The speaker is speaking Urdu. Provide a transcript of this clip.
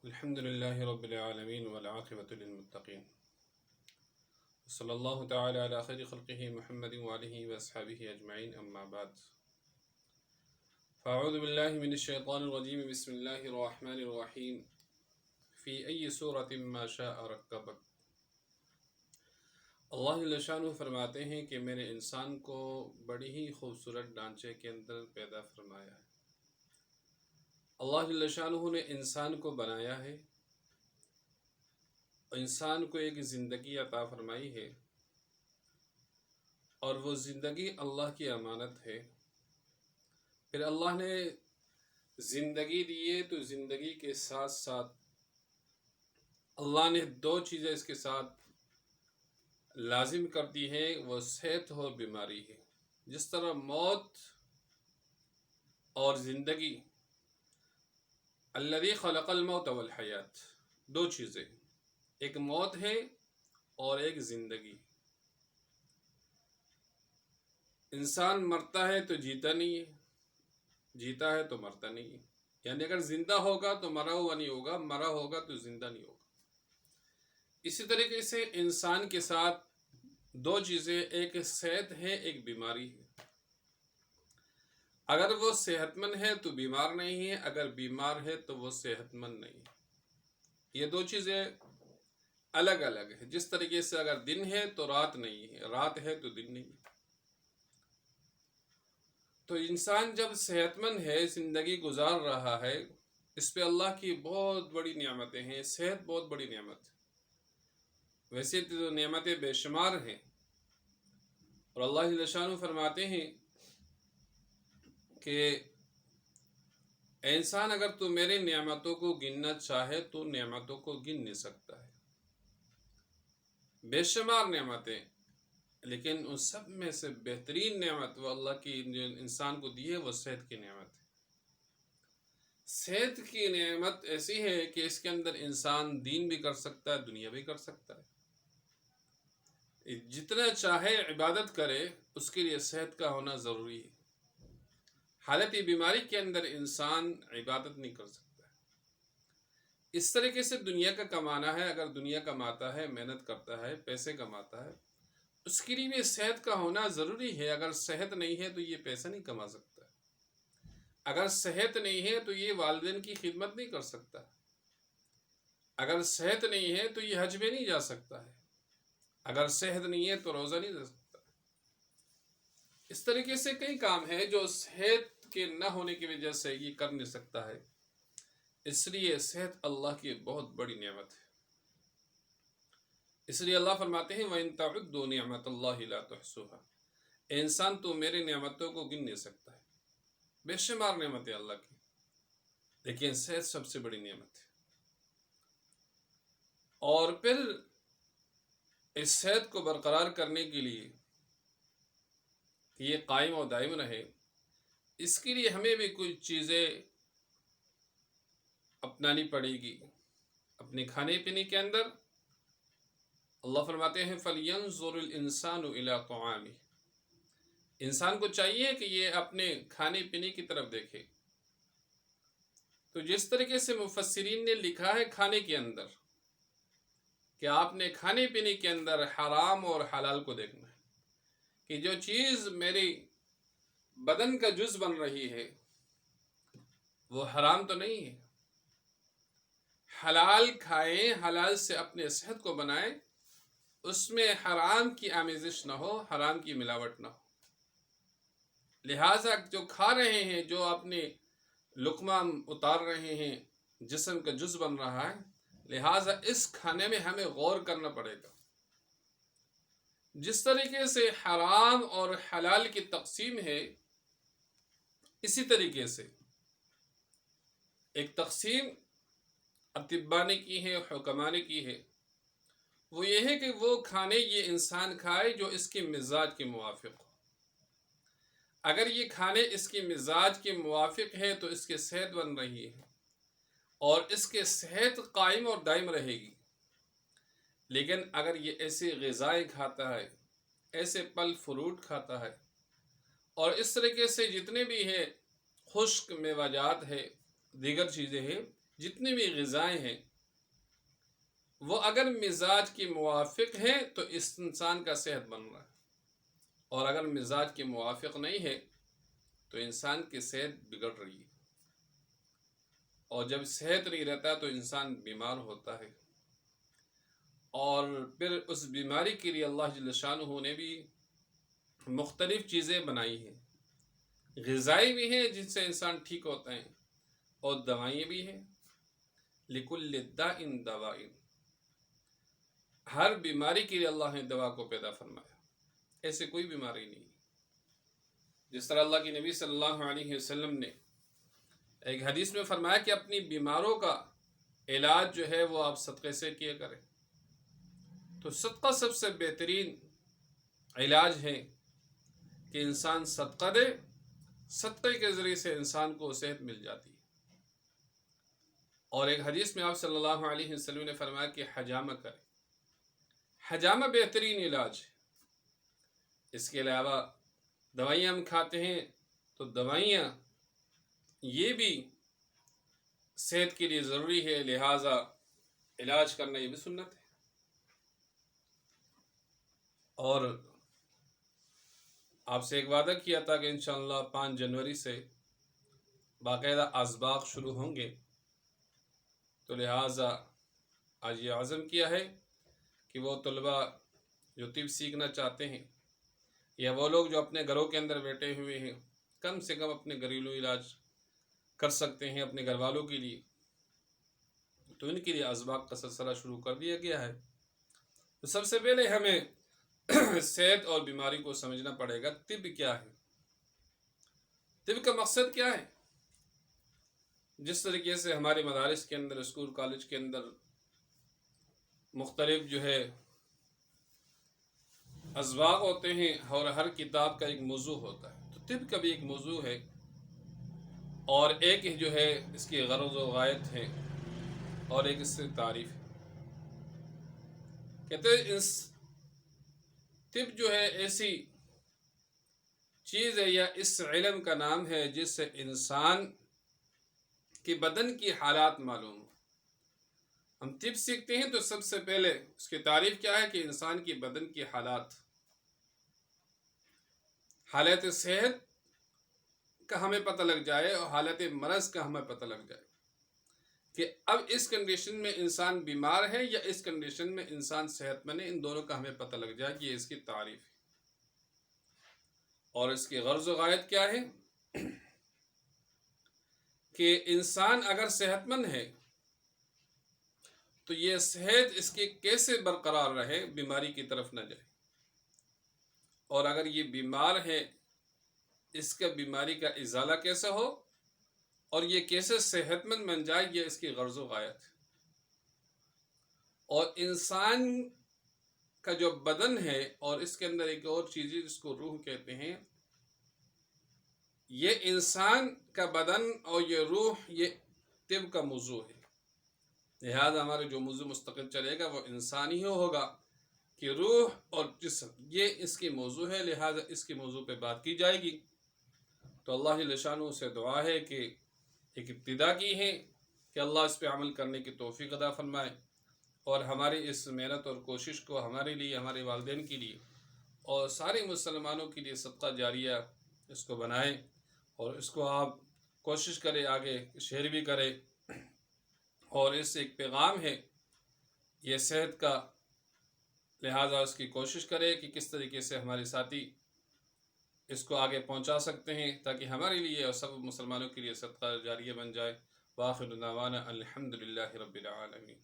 الحمد لله رب العالمين والعاقبة للمتقين صلى الله تعالى على خير خلقه محمد وآله وأصحابه أجمعين أما بعد فأعوذ بالله من الشيطان الرجيم بسم الله الرحمن الرحيم في أي سورة ما شاء ركبك اللہ جل شانہ فرماتے ہیں کہ میں نے انسان کو بڑی ہی خوبصورت ڈھانچے کے اندر پیدا فرمایا ہے۔ اللہ جل شانہ نے انسان کو بنایا ہے، انسان کو ایک زندگی عطا فرمائی ہے، اور وہ زندگی اللہ کی امانت ہے۔ پھر اللہ نے زندگی دیے تو زندگی کے ساتھ ساتھ اللہ نے دو چیزیں اس کے ساتھ لازم کر دی ہے، وہ صحت اور بیماری ہے۔ جس طرح موت اور زندگی، الذی خلق الموت والحیات، دو چیزیں، ایک موت ہے اور ایک زندگی۔ انسان مرتا ہے تو جیتا نہیں ہے، جیتا ہے تو مرتا نہیں ہے، یعنی اگر زندہ ہوگا تو مرا ہوا نہیں ہوگا، مرا ہوگا تو زندہ نہیں ہوگا۔ اسی طریقے سے انسان کے ساتھ دو چیزیں، ایک صحت ہے، ایک بیماری ہے۔ اگر وہ صحت مند ہے تو بیمار نہیں ہے، اگر بیمار ہے تو وہ صحت مند نہیں ہے۔ یہ دو چیزیں الگ الگ ہے۔ جس طریقے سے اگر دن ہے تو رات نہیں ہے، رات ہے تو دن نہیں ہے۔ تو انسان جب صحت مند ہے، زندگی گزار رہا ہے، اس پہ اللہ کی بہت بڑی نعمتیں ہیں۔ صحت بہت بڑی نعمت ہے، ویسے تو نعمتیں بے شمار ہیں، اور اللہ جل شانہ فرماتے ہیں کہ اے انسان، اگر تو میرے نعمتوں کو گننا چاہے تو نعمتوں کو گن نہیں سکتا ہے۔ بے شمار نعمتیں، لیکن ان سب میں سے بہترین نعمت وہ اللہ کی جو انسان کو دی ہے، وہ صحت کی نعمت ہے۔ صحت کی نعمت ایسی ہے کہ اس کے اندر انسان دین بھی کر سکتا ہے، دنیا بھی کر سکتا ہے۔ جتنا چاہے عبادت کرے، اس کے لیے صحت کا ہونا ضروری ہے۔ حالت بیماری کے اندر انسان عبادت نہیں کر سکتا ہے۔ اس طریقے سے دنیا کا کمانا ہے، اگر دنیا کماتا ہے، محنت کرتا ہے، پیسے کماتا ہے، اس کے لیے بھی صحت کا ہونا ضروری ہے۔ اگر صحت نہیں ہے تو یہ پیسہ نہیں کما سکتا ہے۔ اگر صحت نہیں ہے تو یہ والدین کی خدمت نہیں کر سکتا۔ اگر صحت نہیں ہے تو یہ حج میں نہیں جا سکتا ہے۔ اگر صحت نہیں ہے تو روزہ نہیں رکھ سکتا۔ اس طریقے سے کئی کام ہیں جو صحت کے نہ ہونے کی وجہ سے یہ کر نہیں سکتا ہے۔ اس لیے صحت اللہ کی بہت بڑی نعمت ہے۔ اس لیے اللہ فرماتے ہیں وَإِن تَعُدُّوا نِعْمَةَ اللَّهِ لَا تُحْصُوهَا، انسان تو میرے نعمتوں کو گن نہیں سکتا ہے۔ بے شمار نعمت ہے اللہ کی، لیکن صحت سب سے بڑی نعمت ہے۔ اور پھر اس صحت کو برقرار کرنے کے لیے کہ یہ قائم و دائم رہے، اس کے لیے ہمیں بھی کچھ چیزیں اپنانی پڑے گی۔ اپنے کھانے پینے کے اندر اللہ فرماتے ہیں فَلْيَنظُرِ الْإِنسَانُ إِلَىٰ طَعَامِهِ، انسان کو چاہیے کہ یہ اپنے کھانے پینے کی طرف دیکھے۔ تو جس طریقے سے مفسرین نے لکھا ہے کھانے کے اندر، کہ آپ نے کھانے پینے کے اندر حرام اور حلال کو دیکھنا ہے، کہ جو چیز میری بدن کا جز بن رہی ہے وہ حرام تو نہیں ہے۔ حلال کھائیں، حلال سے اپنے صحت کو بنائیں، اس میں حرام کی آمیزش نہ ہو، حرام کی ملاوٹ نہ ہو۔ لہٰذا جو کھا رہے ہیں، جو اپنے لقمہ اتار رہے ہیں، جسم کا جز بن رہا ہے، لہٰذا اس کھانے میں ہمیں غور کرنا پڑے گا۔ جس طریقے سے حرام اور حلال کی تقسیم ہے، اسی طریقے سے ایک تقسیم اطباء نے کی ہے، حکماء نے کی ہے، وہ یہ ہے کہ وہ کھانے یہ انسان کھائے جو اس کے مزاج کے موافق ہو۔ اگر یہ کھانے اس کے مزاج کے موافق ہے تو اس کی صحت بن رہی ہے، اور اس کے صحت قائم اور دائم رہے گی۔ لیکن اگر یہ ایسے غذائیں کھاتا ہے، ایسے پھل فروٹ کھاتا ہے، اور اس طریقے سے جتنے بھی ہے خشک میوہ جات ہے، دیگر چیزیں ہیں، جتنی بھی غذائیں ہیں وہ اگر مزاج کے موافق ہیں تو اس انسان کا صحت بن رہا ہے، اور اگر مزاج کے موافق نہیں ہے تو انسان کی صحت بگڑ رہی ہے، اور جب صحت نہیں رہتا تو انسان بیمار ہوتا ہے، اور پھر اس بیماری کے لیے اللہ جل شانہ نے بھی مختلف چیزیں بنائی ہیں، غذائی بھی ہیں جن سے انسان ٹھیک ہوتا ہے، اور دوائیں بھی ہیں۔ لِكُلِّ دَاءٍ دَوَاءٌ، ہر بیماری کے لیے اللہ نے دوا کو پیدا فرمایا، ایسے کوئی بیماری نہیں۔ جس طرح اللہ کے نبی صلی اللہ علیہ وسلم نے ایک حدیث میں فرمایا کہ اپنی بیماروں کا علاج جو ہے وہ آپ صدقے سے کیا کریں، تو صدقہ سب سے بہترین علاج ہے کہ انسان صدقہ دے، صدقے کے ذریعے سے انسان کو صحت مل جاتی ہے۔ اور ایک حدیث میں آپ صلی اللہ علیہ وسلم نے فرمایا کہ حجامہ کرے، حجامہ بہترین علاج ہے۔ اس کے علاوہ دوائیاں ہم کھاتے ہیں تو دوائیاں یہ بھی صحت کے لیے ضروری ہے، لہٰذا علاج کرنا یہ بھی سنت ہے۔ اور آپ سے ایک وعدہ کیا تھا کہ انشاءاللہ 5 جنوری سے باقاعدہ اسباق شروع ہوں گے، تو لہٰذا آج یہ عزم کیا ہے کہ وہ طلباء جو طب سیکھنا چاہتے ہیں یا وہ لوگ جو اپنے گھروں کے اندر بیٹھے ہوئے ہیں کم سے کم اپنے گھریلو علاج کر سکتے ہیں اپنے گھر والوں کے لیے، تو ان کے لیے اسباق کا سلسلہ شروع کر دیا گیا ہے۔ تو سب سے پہلے ہمیں صحت اور بیماری کو سمجھنا پڑے گا۔ طب کیا ہے؟ طب کا مقصد کیا ہے؟ جس طریقے سے ہمارے مدارس کے اندر، اسکول کالج کے اندر مختلف جو ہے اسباق ہوتے ہیں اور ہر کتاب کا ایک موضوع ہوتا ہے، تو طب کا بھی ایک موضوع ہے، اور ایک جو ہے اس کی غرض و غایت ہے، اور ایک اس سے تعریف ہے۔ کہتے ہیں اس طب جو ہے ایسی چیز ہے یا اس علم کا نام ہے جس سے انسان کے بدن کی حالات معلوم ہو۔ ہم طب سیکھتے ہیں تو سب سے پہلے اس کی تعریف کیا ہے کہ انسان کی بدن کی حالت صحت کا ہمیں پتہ لگ جائے اور حالت مرض کا ہمیں پتہ لگ جائے کہ اب اس کنڈیشن میں انسان بیمار ہے یا اس کنڈیشن میں انسان صحت مند ہے، ان دونوں کا ہمیں پتہ لگ جائے کہ یہ اس کی تعریف ہے۔ اور اس کی غرض و غایت کیا ہے کہ انسان اگر صحت مند ہے تو یہ صحت اس کی کیسے برقرار رہے، بیماری کی طرف نہ جائے، اور اگر یہ بیمار ہے اس کا بیماری کا ازالہ کیسے ہو اور یہ کیسے صحت مند بن جائے، یہ اس کی غرض و غایت ہے۔ اور انسان کا جو بدن ہے اور اس کے اندر ایک اور چیز ہے جس کو روح کہتے ہیں، یہ انسان کا بدن اور یہ روح یہ طب کا موضوع ہے، لہذا ہمارے جو موضوع مستقل چلے گا وہ انسانی ہی ہوگا کہ روح اور جسم یہ اس کی موضوع ہے، لہذا اس کے موضوع پہ بات کی جائے گی۔ تو اللہ جل شانہ سے دعا ہے کہ ایک ابتدا کی ہے کہ اللہ اس پہ عمل کرنے کی توفیق عطا فرمائے، اور ہماری اس محنت اور کوشش کو ہمارے لیے، ہمارے والدین کے لیے اور سارے مسلمانوں کے لیے صدقہ جاریہ اس کو بنائیں، اور اس کو آپ کوشش کریں آگے شیئر بھی کریں۔ اور اس سے ایک پیغام ہے یہ صحت کا، لہٰذا اس کی کوشش کرے کہ کس طریقے سے ہمارے ساتھی اس کو آگے پہنچا سکتے ہیں تاکہ ہمارے لیے اور سب مسلمانوں کے لیے صدقہ جاریہ بن جائے۔ وآخر دعوانا الحمدللہ رب العالمین۔